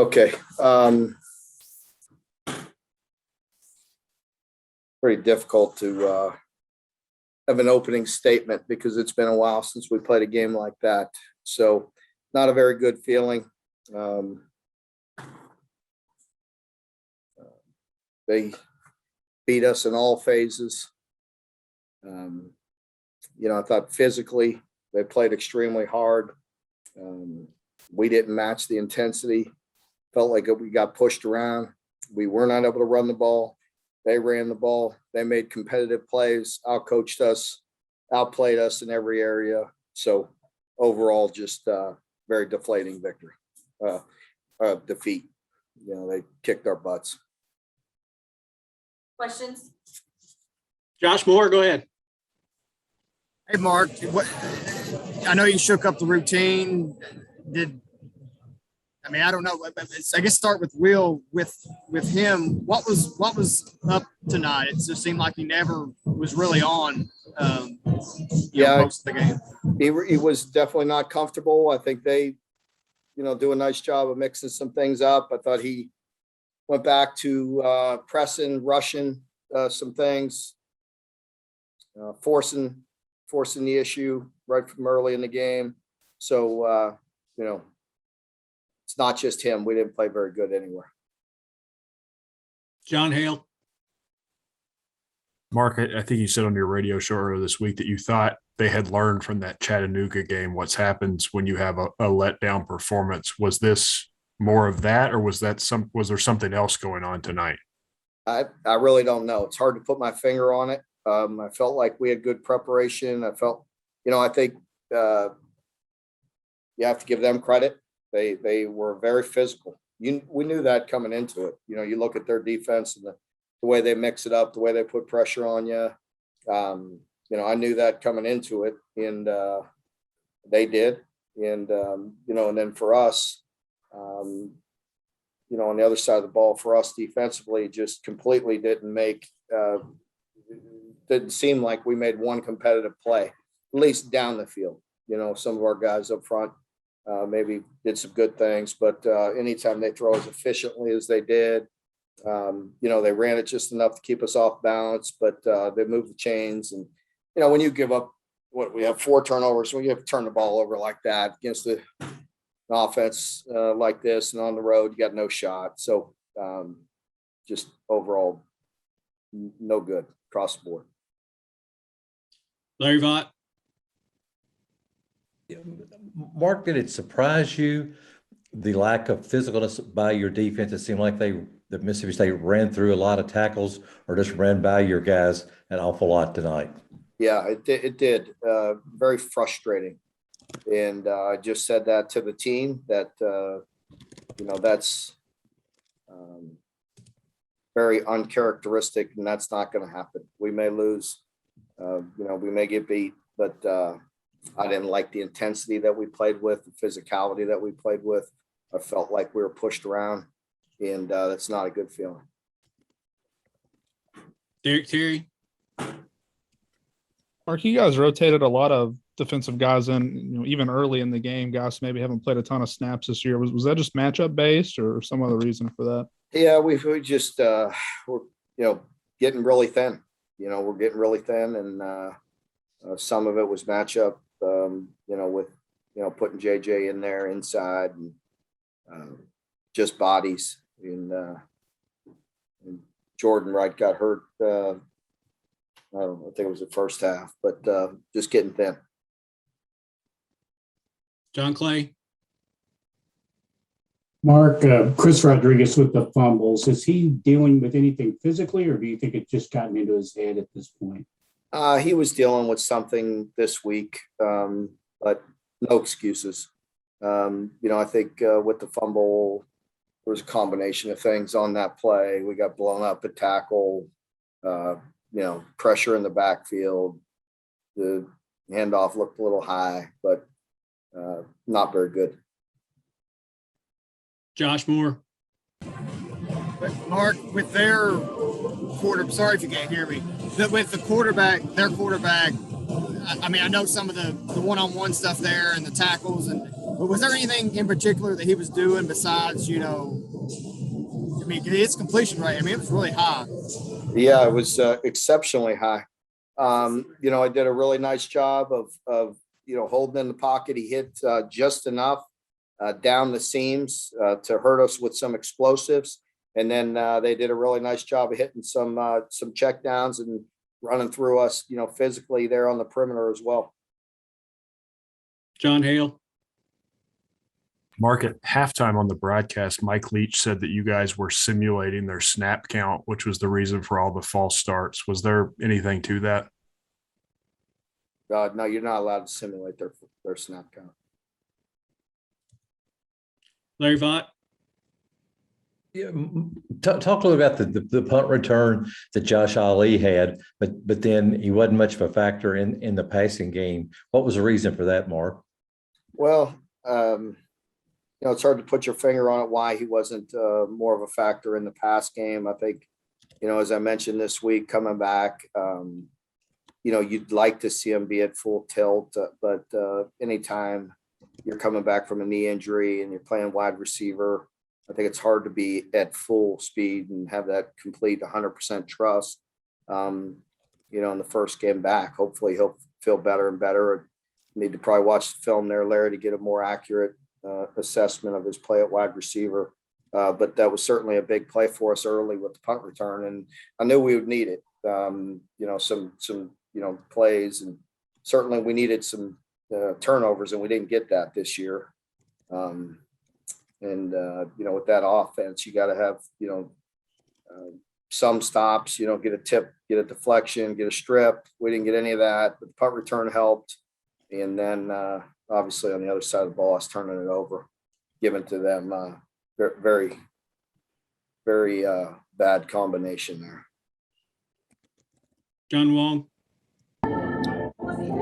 Okay. Pretty difficult to have an opening statement because it's been a while since we played a game like that. So not a very good feeling. They beat us in all phases. I thought physically they played extremely hard. We didn't match the intensity. Felt like we got pushed around. We were not able to run the ball. They ran the ball. They made competitive plays, outcoached us, outplayed us in every area. So overall, just very deflating victory, defeat. They kicked our butts. Questions? Josh Moore, go ahead. Hey, Mark. I know you shook up the routine. I don't know. I guess start with Will. With him, what was up tonight? It just seemed like he never was really on. Most of the game. He was definitely not comfortable. I think they, do a nice job of mixing some things up. I thought he went back to pressing, rushing some things, forcing the issue right from early in the game. So, it's not just him. We didn't play very good anywhere. John Hale. Mark, I think you said on your radio show earlier this week that you thought they had learned from that Chattanooga game what happens when you have a letdown performance. Was this more of that, or was there something else going on tonight? I really don't know. It's hard to put my finger on it. I felt like we had good preparation. I felt, I think you have to give them credit. They were very physical. We knew that coming into it. You look at their defense and the way they mix it up, the way they put pressure on you. I knew that coming into it, and they did. And and then for us, on the other side of the ball, for us defensively, just completely didn't seem like we made one competitive play, at least down the field. Some of our guys up front maybe did some good things, but anytime they throw as efficiently as they did, they ran it just enough to keep us off balance, but they moved the chains. And, when you give up, we have 4 turnovers, when you have to turn the ball over like that against the offense like this and on the road, you got no shot. So just overall, no good across the board. Larry Vaught. Mark, did it surprise you the lack of physicalness by your defense? It seemed like the Mississippi State ran through a lot of tackles or just ran by your guys an awful lot tonight. Yeah, it did. Very frustrating. And I just said that to the team that, that's very uncharacteristic, and that's not going to happen. We may lose, we may get beat, but I didn't like the intensity that we played with, the physicality that we played with. I felt like we were pushed around, and that's not a good feeling. Derek Terry. Mark, you guys rotated a lot of defensive guys in, even early in the game, guys maybe haven't played a ton of snaps this year. Was that just matchup based or some other reason for that? Yeah, we just we're getting really thin. We're getting really thin, and some of it was matchup. With putting JJ in there inside and just bodies. And Jordan Wright got hurt. I don't know. I think it was the first half, but just getting thin. John Clay. Mark, Chris Rodriguez with the fumbles. Is he dealing with anything physically, or do you think it's just gotten into his head at this point? He was dealing with something this week, but no excuses. I think with the fumble, there was a combination of things on that play. We got blown up at tackle, pressure in the backfield. The handoff looked a little high, but not very good. Josh Moore. But Mark, with their sorry if you can't hear me, with their quarterback, I know some of the one-on-one stuff there and the tackles, But was there anything in particular that he was doing besides, I mean, his completion rate, I mean, it was really high. Yeah, it was exceptionally high. I did a really nice job of holding in the pocket. He hit just enough down the seams to hurt us with some explosives. And then they did a really nice job of hitting some check downs and running through us, physically there on the perimeter as well. John Hale. Mark, at halftime on the broadcast, Mike Leach said that you guys were simulating their snap count, which was the reason for all the false starts. Was there anything to that? No, you're not allowed to simulate their snap count. Larry Vaught. Yeah, talk a little about the punt return that Josh Ali had, but then he wasn't much of a factor in the passing game. What was the reason for that, Mark? Well, it's hard to put your finger on it why he wasn't more of a factor in the pass game. I think, as I mentioned this week, coming back, you'd like to see him be at full tilt, but anytime you're coming back from a knee injury and you're playing wide receiver, I think it's hard to be at full speed and have that complete 100% trust, in the first game back. Hopefully he'll feel better and better. Need to probably watch the film there, Larry, to get a more accurate assessment of his play at wide receiver. But that was certainly a big play for us early with the punt return. And I knew we would need it, some plays, and certainly we needed some turnovers, and we didn't get that this year. With that offense, you got to have, some stops, get a tip, get a deflection, get a strip. We didn't get any of that, but the punt return helped. And then obviously on the other side of the ball, us turning it over, giving to them, very, very bad combination there. John Wong.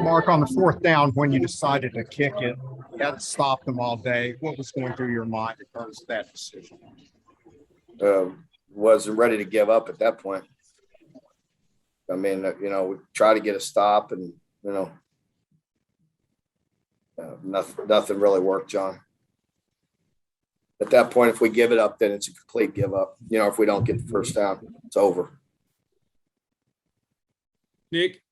Mark, on the fourth down, when you decided to kick it, you hadn't stopped them all day. What was going through your mind in terms of that decision? Wasn't ready to give up at that point. I mean, we try to get a stop, and nothing really worked, John. At that point, if we give it up, then it's a complete give up. If we don't get the first down, it's over. Nick.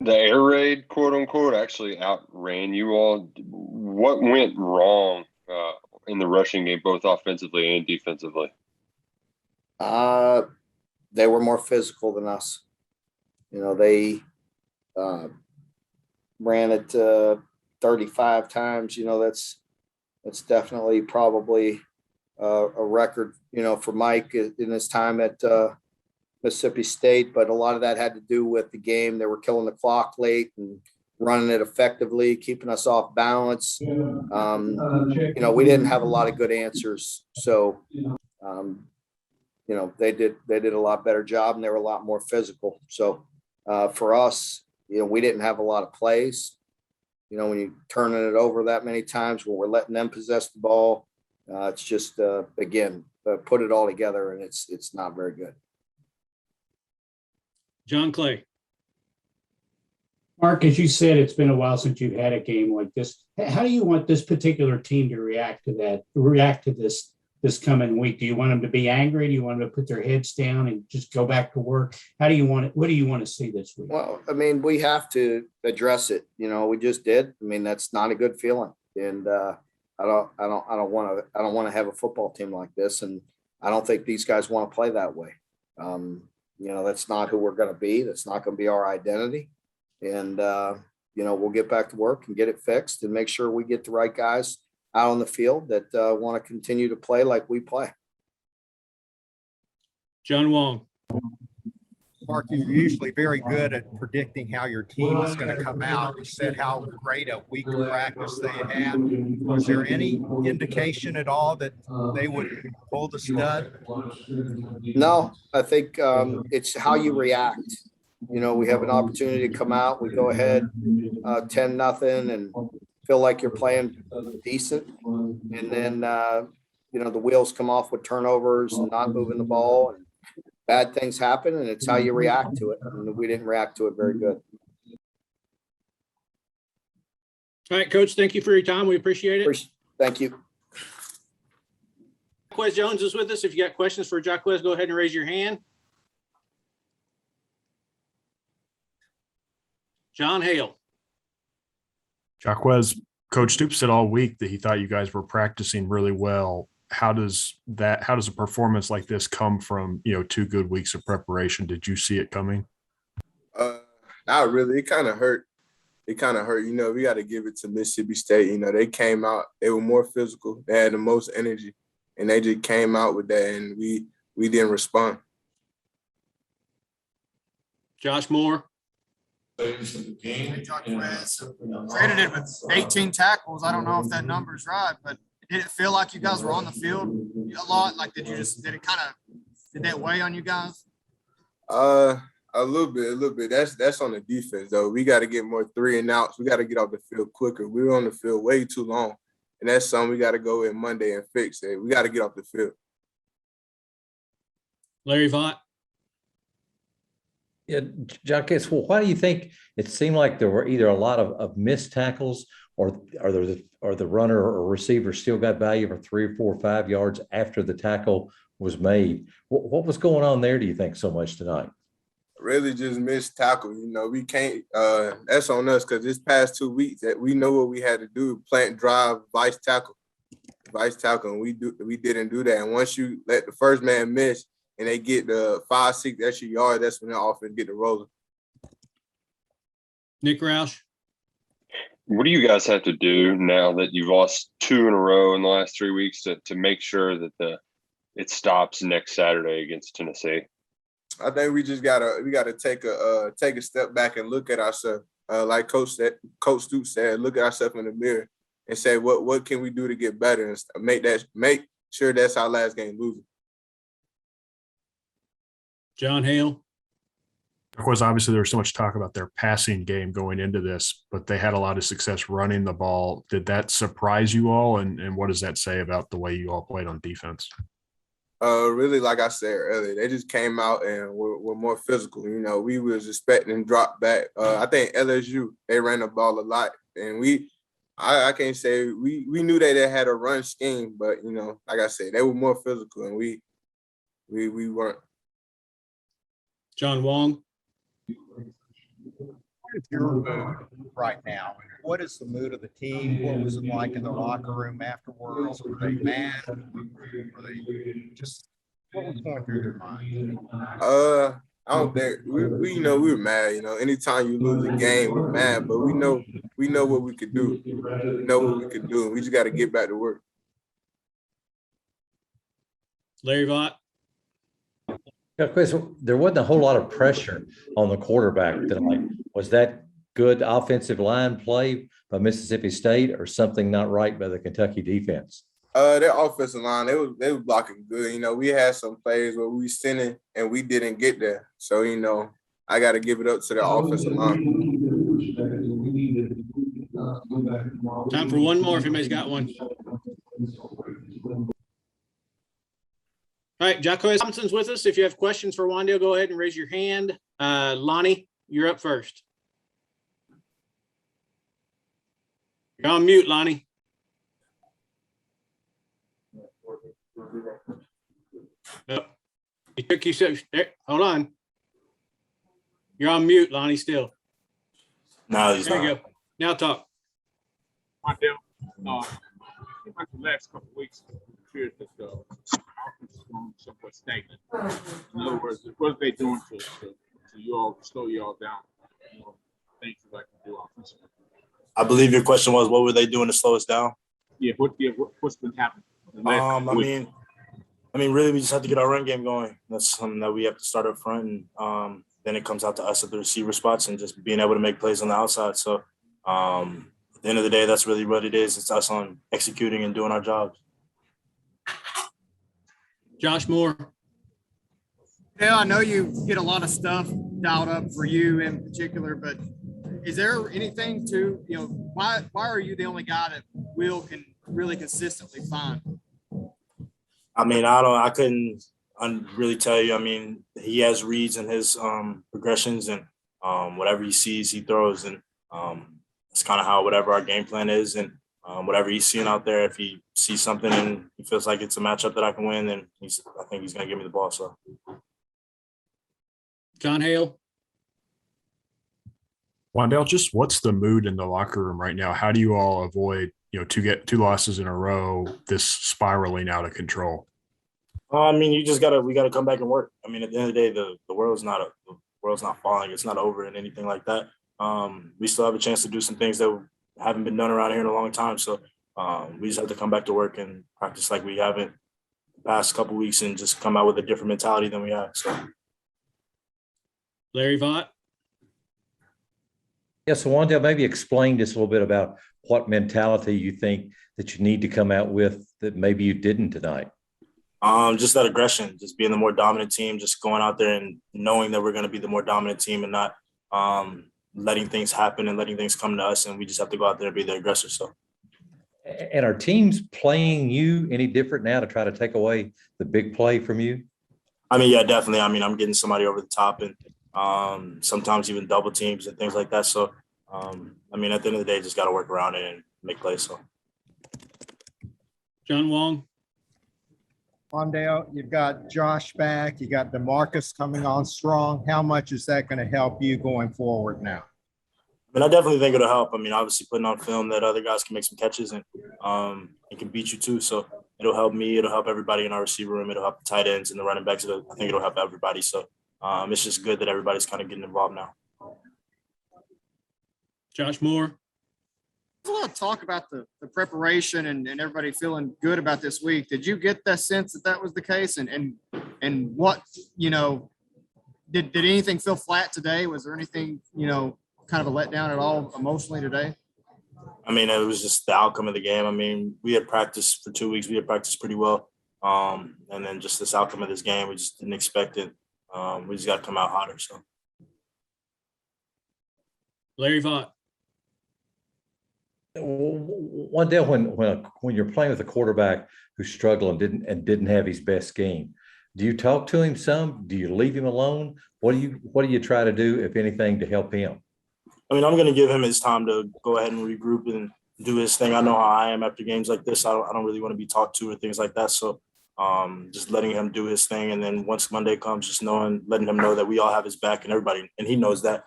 The air raid, quote unquote, actually outran you all. What went wrong in the rushing game, both offensively and defensively? They were more physical than us. They ran it 35 times. That's definitely probably a record, for Mike in his time at Mississippi State, but a lot of that had to do with the game. They were killing the clock late and running it effectively, keeping us off balance. We didn't have a lot of good answers. So, they did a lot better job, and they were a lot more physical. So for us, we didn't have a lot of plays. When you're turning it over that many times, when we're letting them possess the ball, it's just, again, put it all together, and it's not very good. John Clay. Mark, as you said, it's been a while since you've had a game like this. How do you want this particular team to react to this coming week? Do you want them to be angry? Do you want them to put their heads down and just go back to work? How do you want it? What do you want to see this week? Well, I mean, we have to address it. We just did. I mean, that's not a good feeling. And I don't want to have a football team like this. And I don't think these guys want to play that way. That's not who we're going to be. That's not going to be our identity. And, we'll get back to work and get it fixed and make sure we get the right guys out on the field that want to continue to play like we play. John Wong. Mark, you're usually very good at predicting how your team is going to come out. You said how great a week of practice they had. Was there any indication at all that they would pull the stud? No, I think it's how you react. We have an opportunity to come out. We go ahead 10-0 and feel like you're playing decent. And then, the wheels come off with turnovers and not moving the ball. And bad things happen, and it's how you react to it. And we didn't react to it very good. All right, Coach, thank you for your time. We appreciate it. Thank you. Jaquez Jones is with us. If you got questions for Jaquez, go ahead and raise your hand. John Hale. Jaquez, Coach Stoops said all week that he thought you guys were practicing really well. How does a performance like this come from, 2 good weeks of preparation? Did you see it coming? Not really. It kind of hurt. We got to give it to Mississippi State. They came out, they were more physical. They had the most energy, and they just came out with that, and we didn't respond. Josh Moore. Credited with 18 tackles. I don't know if that number's right, but did it feel like you guys were on the field a lot? Like, did that weigh on you guys? A little bit. That's on the defense, though. We got to get more 3 and outs. We got to get off the field quicker. We were on the field way too long, and that's something we got to go in Monday and fix it. We got to get off the field. Larry Vaught. Yeah, Jaquez, well, why do you think it seemed like there were either a lot of missed tackles or the runner or receiver still got value for 3 or 4 or 5 yards after the tackle was made? What was going on there, do you think, so much tonight? Really just missed tackle. We can't that's on us because this past 2 weeks that we know what we had to do, plant drive, vice tackle, and we didn't do that. And once you let the first man miss and they get the 5-6 extra yards, that's when the offense get the rolling. Nick Roush. What do you guys have to do now that you've lost 2 in a row in the last 3 weeks to make sure that it stops next Saturday against Tennessee? I think we just gotta take a step back and look at ourselves. Like Coach Stoops said, look at ourselves in the mirror and say what can we do to get better and make sure that's our last game losing. John Hale. Of course, obviously there was so much talk about their passing game going into this, but they had a lot of success running the ball. Did that surprise you all? And what does that say about the way you all played on defense? Really, like I said earlier, they just came out and were more physical. We was expecting drop back. I think LSU, they ran the ball a lot, and I can't say we knew that they had a run scheme, but like I said, they were more physical, and we weren't. John Wong. What is your mood right now? What is the mood of the team? What was it like in the locker room afterwards? Were they mad? Were they just, what was going through their mind? I don't think we were mad. Anytime you lose a game, we're mad, but we know what we could do. We know what we could do, and we just got to get back to work. Larry Vaught. There wasn't a whole lot of pressure on the quarterback tonight. Was that good offensive line play by Mississippi State or something not right by the Kentucky defense? Their offensive line, they were blocking good. We had some plays where we sending and we didn't get there. So, I got to give it up to the offensive line. Time for one more if anybody's got one. All right, Jaquez Thompson's with us. If you have questions for Wandale, go ahead and raise your hand. Lonnie, you're up first. You're on mute, Lonnie. Oh, he took you. There, hold on. You're on mute, Lonnie, still. No, he's There not. you go. Now talk. Wandale, seems like the last couple of weeks appeared that the offense is going somewhat stagnant. In other words, what are they doing to you all, slow you all down? Things you like to do offensively. I believe your question was, what were they doing to slow us down? Yeah, what's been happening? I mean, really, we just have to get our run game going. That's something that we have to start up front, and then it comes out to us at the receiver spots and just being able to make plays on the outside. So at the end of the day, that's really what it is. It's us on executing and doing our jobs. Josh Moore. Yeah, I know you get a lot of stuff dialed up for you in particular, but is there anything to, why are you the only guy that Will can really consistently find? I mean, I couldn't really tell you. I mean, he has reads in his progressions, and whatever he sees, he throws. And it's kind of how whatever our game plan is, and whatever he's seeing out there, if he sees something and he feels like it's a matchup that I can win, then I think he's going to give me the ball. So, John Hale. Wandale, just what's the mood in the locker room right now? How do you all avoid, to get 2 losses in a row, this spiraling out of control? I mean, we gotta come back and work. I mean, at the end of the day, the world's not falling. It's not over and anything like that. We still have a chance to do some things that haven't been done around here in a long time. So we just have to come back to work and practice like we haven't the past couple weeks, and just come out with a different mentality than we have. So, Larry Vaught. Yeah, so Wandale, maybe explain just a little bit about what mentality you think that you need to come out with that maybe you didn't tonight. just that aggression, just being the more dominant team, just going out there and knowing that we're going to be the more dominant team, and not letting things happen and letting things come to us. And we just have to go out there and be the aggressor. So. And are teams playing you any different now to try to take away the big play from you? I mean, yeah, definitely. I mean, I'm getting somebody over the top, and sometimes even double teams and things like that. So, I mean, at the end of the day, just got to work around it and make plays. So. John Wong. Wandale, you've got Josh back. You got DeMarcus coming on strong. How much is that going to help you going forward now? I mean, I definitely think it'll help. I mean, obviously putting on film that other guys can make some catches, and it can beat you too. So it'll help me. It'll help everybody in our receiver room. It'll help the tight ends and the running backs. I think it'll help everybody. So it's just good that everybody's kind of getting involved now. Josh Moore. There's a lot of talk about the preparation and everybody feeling good about this week. Did you get that sense that that was the case? And what, did anything feel flat today? Was there anything, kind of a letdown at all emotionally today? I mean, it was just the outcome of the game. I mean, we had practiced for 2 weeks. We had practiced pretty well. And then just this outcome of this game, we just didn't expect it. We just got to come out hotter. So. Larry Vaught. One day when you're playing with a quarterback who's struggling and didn't have his best game, do you talk to him some? Do you leave him alone? What do you try to do, if anything, to help him? I mean, I'm going to give him his time to go ahead and regroup and do his thing. I know how I am after games like this. I don't really want to be talked to or things like that. So just letting him do his thing. And then once Monday comes, just letting him know that we all have his back, and everybody, and he knows that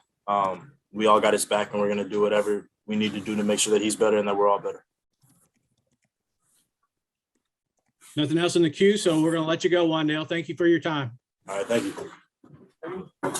we all got his back, and we're going to do whatever we need to do to make sure that he's better and that we're all better. Nothing else in the queue, so we're going to let you go, Wandale. Thank you for your time. All right, thank you.